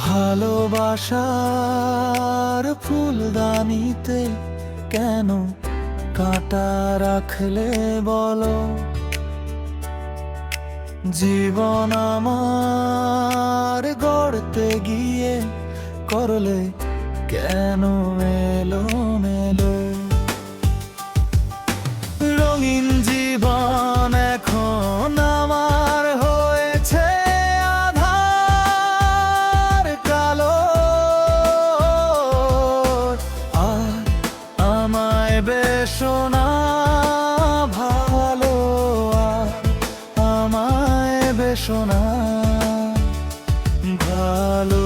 ভালোবাসার ফুলদানিতে কেন কাঁটা রাখলে বলো? জীবন আমার গড়তে গিয়ে করলে কেন এলো মেলো? রঙিন জীবন এখন আমার হয়েছে আধার কালো। আর আমায় বেশো না ভালো, আর আমায় বেশো না ভালো।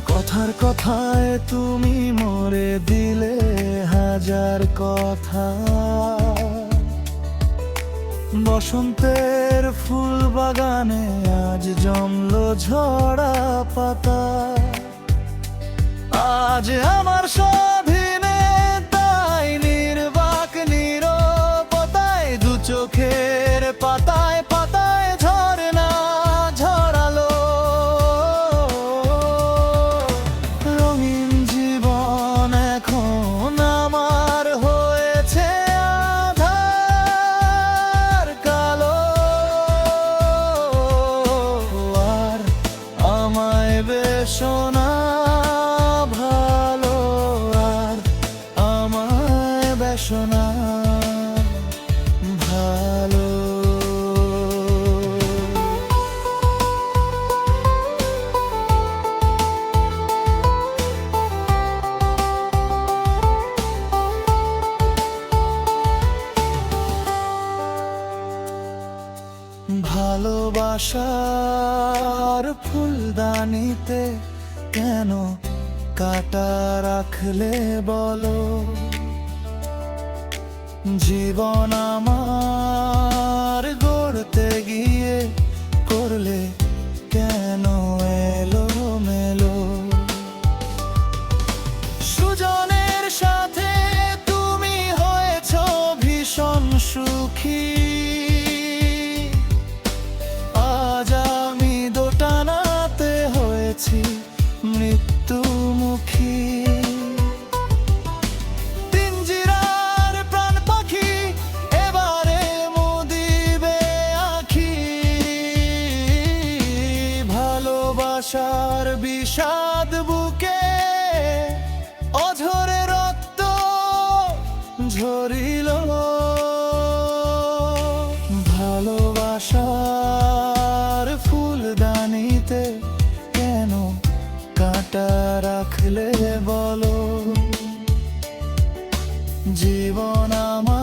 কথার কথায় তুমি মরে দিলে হাজার কথা। বসন্তের ফুল বাগানে আজ জমলো ঝরা পাতা। আজ আমার স্বাধীনে তাই নির্বাক নীরবতায় দু চোখের পাতায় পাতায় ঝরনা ঝরালো। রঙিন জীবন এখন আমার হয়েছে আধার কালো। আর আমায় বেশো না ভালো, আর আমায় বেশো না ভালো। ভালোবাসার ফুলদানিতে কেন কাঁটা রাখলে বলো? জীবন আমার গড়তে গিয়ে করলে কেন এলো মেলো? সুজনের সাথে তুমি হয়েছো ভীষণ সুখী। আজ আমি দোটানাতে হয়েছি মৃত্যুমুখী। পিঞ্জিরার প্রাণ পাখি এবারে মুদিবে আঁখি। ভালোবাসার বিষাদ বুকে অঝরে রক্ত ঝরিল। ভালোবাসার ফুলদানিতে কেন কাঁটা রাখলে বলো? জীবন আমার